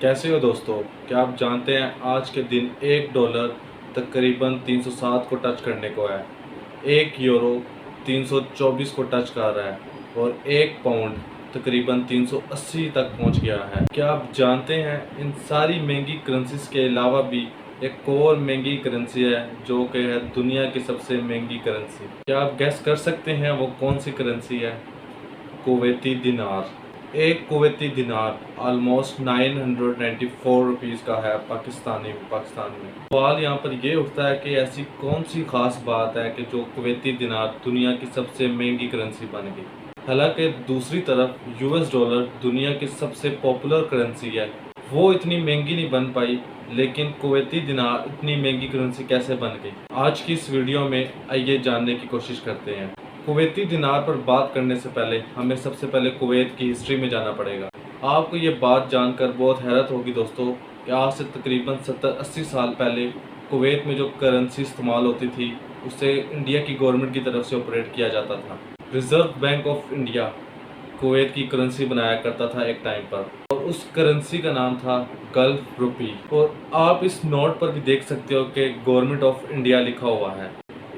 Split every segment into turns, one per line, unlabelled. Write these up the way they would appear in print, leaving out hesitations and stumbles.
कैसे हो दोस्तों। क्या आप जानते हैं आज के दिन $1 तकरीबन 307 को टच करने को है। €1 324 को टच कर रहा है और £1 तकरीबन 380 तक पहुंच गया है। क्या आप जानते हैं इन सारी महंगी करेंसीज के अलावा भी एक और महंगी करेंसी है जो कि है दुनिया की सबसे महंगी करेंसी। क्या आप गैस कर सकते हैं वो कौन सी करेंसी है? कुवैती दिनार। एक कुवैती दिनार ऑलमोस्ट 994 रुपीज़ का है पाकिस्तान में। सवाल यहाँ पर ये उठता है कि ऐसी कौन सी खास बात है कि जो कुवैती दिनार दुनिया की सबसे महंगी करेंसी बन गई। हालांकि दूसरी तरफ $, दुनिया की सबसे पॉपुलर करेंसी है, वो इतनी महंगी नहीं बन पाई, लेकिन कुवैती दिनार इतनी महंगी करेंसी कैसे बन गई। आज की इस वीडियो में आइए जानने की कोशिश करते हैं। कुवैती दिनार पर बात करने से पहले हमें सबसे पहले कुवैत की हिस्ट्री में जाना पड़ेगा। आपको ये बात जानकर बहुत हैरत होगी दोस्तों कि आज से तकरीबन 70-80 साल पहले कुवैत में जो करेंसी इस्तेमाल होती थी उसे इंडिया की गवर्नमेंट की तरफ से ऑपरेट किया जाता था। Reserve bank of India Kuwait की करेंसी बनाया करता था एक टाइम पर, और उस करेंसी का नाम था गल्फ रुपी। और आप इस नोट पर भी देख सकते हो कि गवर्नमेंट ऑफ इंडिया लिखा हुआ है।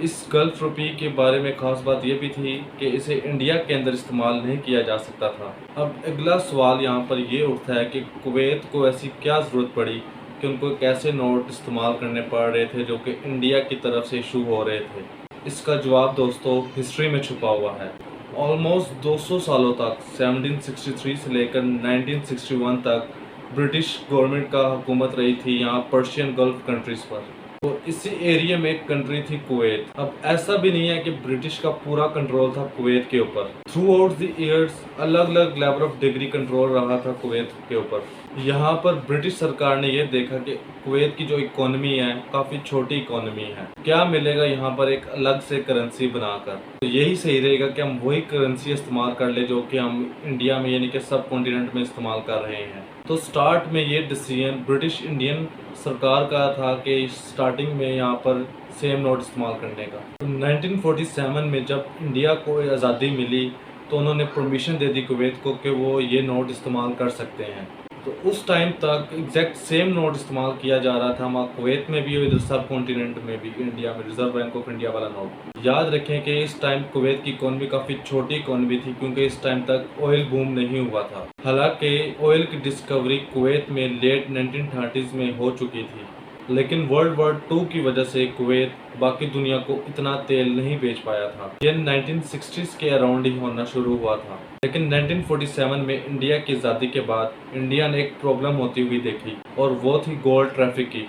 इस गल्फ रुपी के बारे में खास बात यह भी थी कि इसे इंडिया के अंदर इस्तेमाल नहीं किया जा सकता था। अब अगला सवाल यहाँ पर यह उठता है कि कुवैत को ऐसी क्या ज़रूरत पड़ी कि उनको एक ऐसे नोट इस्तेमाल करने पड़ रहे थे जो कि इंडिया की तरफ से इशू हो रहे थे। इसका जवाब दोस्तों हिस्ट्री में छुपा हुआ है। ऑलमोस्ट 200 सालों तक 1763 से लेकर 1961 तक ब्रिटिश गवर्नमेंट का हुकूमत रही थी यहाँ पर्शियन गल्फ कंट्रीज़ पर। तो इसी एरिया में एक कंट्री थी कुवैत। अब ऐसा भी नहीं है कि ब्रिटिश का पूरा कंट्रोल था कुवैत के ऊपर। थ्रू आउट द ईयर्स अलग अलग लेवल ऑफ डिग्री कंट्रोल रहा था कुवैत के ऊपर। यहाँ पर ब्रिटिश सरकार ने यह देखा कि कुवैत की जो इकोनॉमी है काफ़ी छोटी इकोनॉमी है, क्या मिलेगा यहाँ पर एक अलग से करेंसी बनाकर। तो यही सही रहेगा कि हम वही करेंसी इस्तेमाल कर ले जो कि हम इंडिया में यानी कि सब कॉन्टिनेंट में इस्तेमाल कर रहे हैं। तो स्टार्ट में ये डिसीजन ब्रिटिश इंडियन सरकार का था कि स्टार्टिंग में यहाँ पर सेम नोट इस्तेमाल करने का। तो 1947 में जब इंडिया को आज़ादी मिली तो उन्होंने परमिशन दे दी कुवैत को कि वो ये नोट इस्तेमाल कर सकते हैं। तो उस टाइम तक एग्जैक्ट सेम नोट इस्तेमाल किया जा रहा था वहाँ कुवैत में भी और इधर सब कॉन्टिनेंट में भी, इंडिया में रिजर्व बैंक ऑफ इंडिया वाला नोट। याद रखें कि इस टाइम कुवैत की इकोनॉमी काफ़ी छोटी इकोनॉमी थी क्योंकि इस टाइम तक ऑयल बूम नहीं हुआ था। हालांकि ऑयल की डिस्कवरी कुवैत में लेट 1930s में हो चुकी थी, लेकिन वर्ल्ड वॉर 2 की वजह से कुवैत बाकी दुनिया को इतना तेल नहीं बेच पाया था। यह 1960s के अराउंड ही होना शुरू हुआ था। लेकिन 1947 में इंडिया की आज़ादी के बाद इंडिया ने एक प्रॉब्लम होती हुई देखी और वो थी गोल्ड ट्रैफिक की।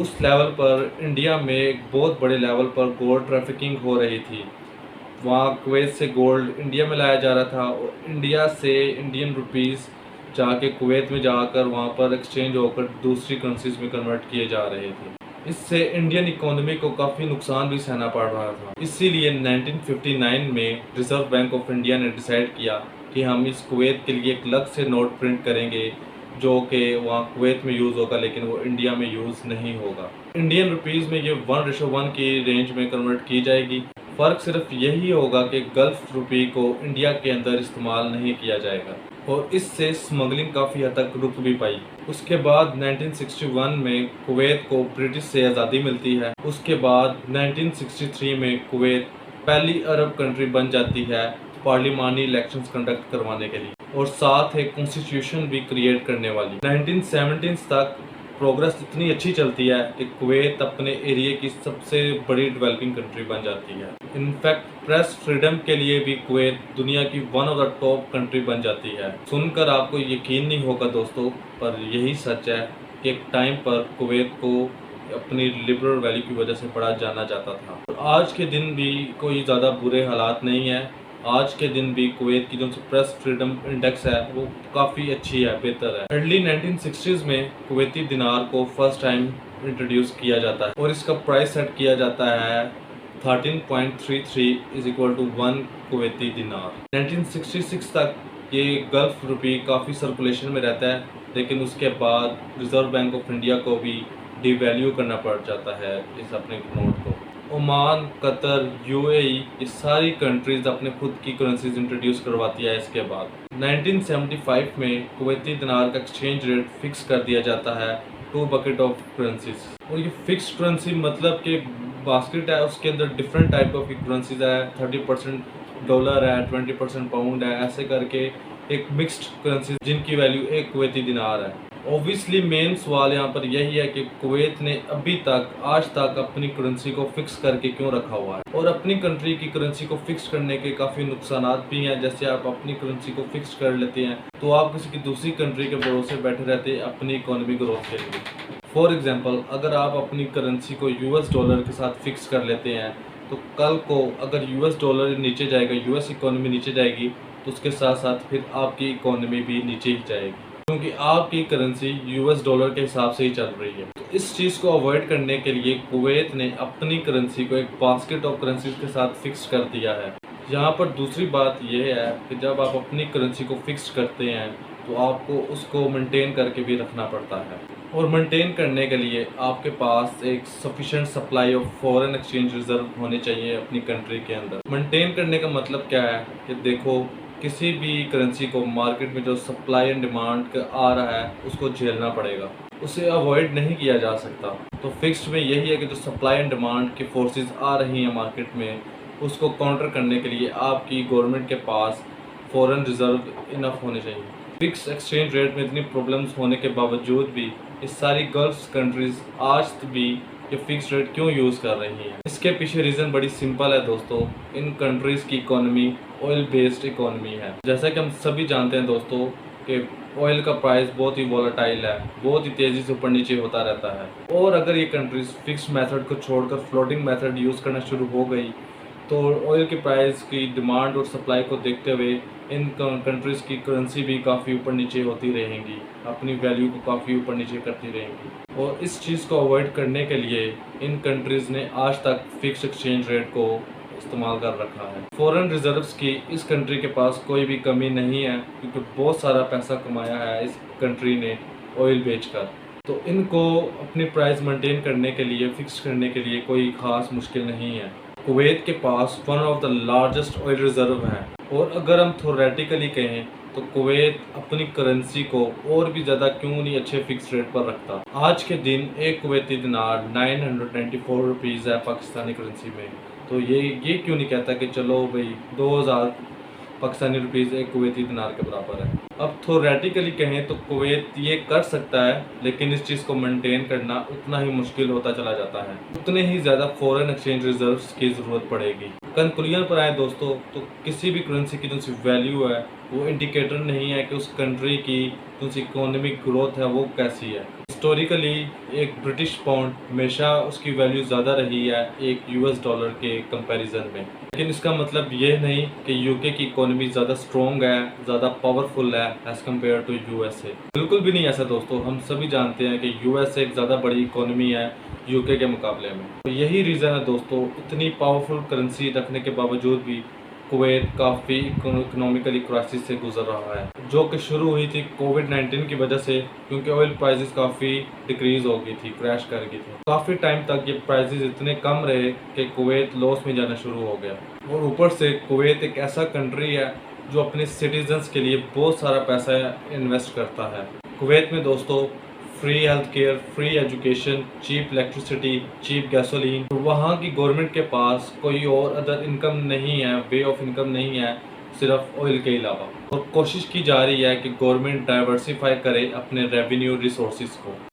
उस लेवल पर इंडिया में एक बहुत बड़े लेवल पर गोल्ड ट्रैफिकिंग हो रही थी। वहाँ कुवैत से गोल्ड इंडिया में लाया जा रहा था और इंडिया से इंडियन रुपीज़ जाके कुवैत में जाकर वहाँ पर एक्सचेंज होकर दूसरी करेंसीज में कन्वर्ट किए जा रहे थे। इससे इंडियन इकोनॉमी को काफ़ी नुकसान भी सहना पड़ रहा था। इसीलिए 1959 में रिजर्व बैंक ऑफ इंडिया ने डिसाइड किया कि हम इस कुवैत के लिए एक अलग से नोट प्रिंट करेंगे जो कि वहाँ कुवैत में यूज़ होगा लेकिन वो इंडिया में यूज़ नहीं होगा। इंडियन रुपीज़ में ये 1:1 की रेंज में कन्वर्ट की जाएगी। फ़र्क सिर्फ यही होगा कि गल्फ रुपी को इंडिया के अंदर इस्तेमाल नहीं किया जाएगा और इससे स्मगलिंग काफ़ी हद तक रुक भी पाई। उसके बाद 1961 में कुवैत को ब्रिटिश से आज़ादी मिलती है। उसके बाद 1963 में कुवैत पहली अरब कंट्री बन जाती है पार्लिमानी इलेक्शंस कंडक्ट करवाने के लिए और साथ एक कॉन्स्टिट्यूशन भी क्रिएट करने वाली। 1970s तक प्रोग्रेस इतनी अच्छी चलती है कि कुवैत अपने एरिया की सबसे बड़ी डेवलपिंग कंट्री बन जाती है। इनफैक्ट प्रेस फ्रीडम के लिए भी कुवैत दुनिया की one of the top country बन जाती है। सुनकर आपको यकीन नहीं होगा दोस्तों, पर यही सच है कि एक टाइम पर कुवैत को अपनी लिबरल वैल्यू की वजह से बड़ा जाना जाता था। और आज के दिन भी कोई ज़्यादा बुरे हालात नहीं है। आज के दिन भी कुवैत की जो प्रेस फ्रीडम इंडेक्स है वो काफ़ी अच्छी है, बेहतर है। अर्ली 1960s में कुवैती दिनार को फर्स्ट टाइम इंट्रोड्यूस किया जाता है और इसका प्राइस सेट किया जाता है 13.33 = 1 कुवैती दिनार। 1966 तक ये गल्फ रुपी काफ़ी सर्कुलेशन में रहता है, लेकिन उसके बाद रिजर्व बैंक ऑफ इंडिया को भी डिवैल्यू करना पड़ जाता है इस अपने नोट को। ओमान, कतर, यूएई ये सारी कंट्रीज़ अपने खुद की करेंसीज इंट्रोड्यूस करवाती है। इसके बाद 1975 में कुवैती दिनार का एक्सचेंज रेट फिक्स कर दिया जाता है 2 बकेट ऑफ करेंसीज। और ये फिक्स्ड करेंसी मतलब कि बास्केट है, उसके अंदर डिफरेंट टाइप ऑफ करेंसीज है। 30% डॉलर है, 20% पाउंड है, ऐसे करके एक मिक्स्ड करेंसी जिनकी वैल्यू एक कुवैती दिनार है। ऑब्वियसली मेन सवाल यहाँ पर यही है कि कुवैत ने अभी तक आज तक अपनी करेंसी को फिक्स करके क्यों रखा हुआ है। और अपनी कंट्री की करेंसी को फिक्स करने के काफ़ी नुकसान भी हैं। जैसे आप अपनी करेंसी को फिक्स कर लेते हैं तो आप किसी की दूसरी कंट्री के भरोसे बैठे रहते हैं अपनी इकोनॉमी ग्रोथ के लिए। फॉर एग्जाम्पल, अगर आप अपनी करेंसी को यूएस डॉलर के साथ फिक्स कर लेते हैं तो कल को अगर यूएस डॉलर नीचे जाएगा, यूएस इकोनॉमी नीचे जाएगी, तो उसके साथ साथ फिर आपकी इकोनॉमी भी नीचे ही जाएगी, क्योंकि आपकी करेंसी यूएस डॉलर के हिसाब से ही चल रही है। तो इस चीज़ को अवॉइड करने के लिए कुवैत ने अपनी करेंसी को एक बास्केट ऑफ करेंसीज के साथ फिक्स कर दिया है। यहाँ पर दूसरी बात यह है कि जब आप अपनी करेंसी को फिक्स करते हैं तो आपको उसको मेंटेन करके भी रखना पड़ता है। और मेंटेन करने के लिए आपके पास एक sufficient supply of foreign exchange reserve होने चाहिए अपनी कंट्री के अंदर। मेंटेन करने का मतलब क्या है कि देखो, किसी भी करेंसी को मार्केट में जो सप्लाई एंड डिमांड आ रहा है उसको झेलना पड़ेगा, उसे अवॉइड नहीं किया जा सकता। तो फिक्स्ड में यही है कि जो सप्लाई एंड डिमांड की फोर्सेस आ रही हैं मार्केट में, उसको काउंटर करने के लिए आपकी गवर्नमेंट के पास फॉरेन रिजर्व इनफ होने चाहिए। फिक्स एक्सचेंज रेट में इतनी प्रॉब्लम्स होने के बावजूद भी ये सारी गल्फ कंट्रीज आज भी ये फिक्स रेट क्यों यूज़ कर रही हैं? इसके पीछे रीज़न बड़ी सिंपल है दोस्तों। इन कंट्रीज़ की इकोनॉमी ऑयल बेस्ड इकोनॉमी है। जैसा कि हम सभी जानते हैं दोस्तों कि ऑयल का प्राइस बहुत ही वॉलेटाइल है, बहुत ही तेज़ी से ऊपर नीचे होता रहता है। और अगर ये कंट्रीज़ फिक्स्ड मेथड को छोड़कर फ्लोटिंग मेथड यूज़ करना शुरू हो गई तो ऑयल के प्राइस की डिमांड और सप्लाई को देखते हुए इन कंट्रीज़ की करेंसी भी काफ़ी ऊपर नीचे होती रहेंगी, अपनी वैल्यू को काफ़ी ऊपर नीचे करती रहेंगी। और इस चीज़ को अवॉइड करने के लिए इन कंट्रीज़ ने आज तक फिक्स एक्सचेंज रेट को इस्तेमाल कर रखा है। फॉरेन रिजर्व्स की इस कंट्री के पास कोई भी कमी नहीं है, क्योंकि बहुत सारा पैसा कमाया है इस कंट्री ने ऑयल बेचकर। तो इनको अपनी प्राइस मेंटेन करने के लिए, फिक्स करने के लिए कोई ख़ास मुश्किल नहीं है। कुवैत के पास one of the largest oil reserve है। और अगर हम थोरेटिकली कहें तो कुवैत अपनी करेंसी को और भी ज़्यादा क्यों नहीं अच्छे फिक्स रेट पर रखता। आज के दिन एक कुवैती दिनार 994 रुपीज़ है पाकिस्तानी करेंसी में। तो ये क्यों नहीं कहता कि चलो भाई 2000 पाकिस्तानी रुपीज़ एक कुवैती दिनार के बराबर है। अब थोरेटिकली कहें तो कुवैत ये कर सकता है, लेकिन इस चीज़ को मेंटेन करना उतना ही मुश्किल होता चला जाता है, उतने ही ज़्यादा फॉरेन एक्सचेंज रिजर्व्स की ज़रूरत पड़ेगी। कंक्लूजन पर आए दोस्तों, तो किसी भी करेंसी की जो सी वैल्यू है वो इंडिकेटर नहीं है कि उस कंट्री की जो सी इकोनॉमिक ग्रोथ है वो कैसी है। हिस्टोरिकली एक ब्रिटिश पाउंड हमेशा उसकी वैल्यू ज़्यादा रही है एक यूएस डॉलर के कंपैरिजन में, लेकिन इसका मतलब ये नहीं कि यूके की इकोनॉमी ज़्यादा स्ट्रॉन्ग है, ज़्यादा पावरफुल है एज़ कम्पेयर टू यूएसए। बिल्कुल भी नहीं ऐसा दोस्तों। हम सभी जानते हैं कि यूएसए एक ज़्यादा बड़ी इकोनॉमी है यूके के मुकाबले में। तो यही रीज़न है दोस्तों, इतनी पावरफुल करेंसी रखने के बावजूद भी कुवैत काफ़ी इकोनॉमिकली क्राइसिस से गुजर रहा है, जो कि शुरू हुई थी कोविड-19 की वजह से, क्योंकि ऑयल प्राइसेस काफ़ी डिक्रीज़ हो गई थी, क्रैश कर गई थी। काफ़ी टाइम तक ये प्राइसेस इतने कम रहे कि कुवैत लॉस में जाना शुरू हो गया। और ऊपर से कुवैत एक ऐसा कंट्री है जो अपने सिटीजन्स के लिए बहुत सारा पैसा इन्वेस्ट करता है। कुवैत में दोस्तों free health care, free education, cheap electricity, cheap gasoline. तो वहाँ की गवर्नमेंट के पास कोई और अदर इनकम नहीं है, वे ऑफ इनकम नहीं है सिर्फ ऑयल के अलावा। और कोशिश की जा रही है कि गवर्नमेंट डाइवर्सिफाई करे अपने रेवेन्यू रिसोर्सेज को।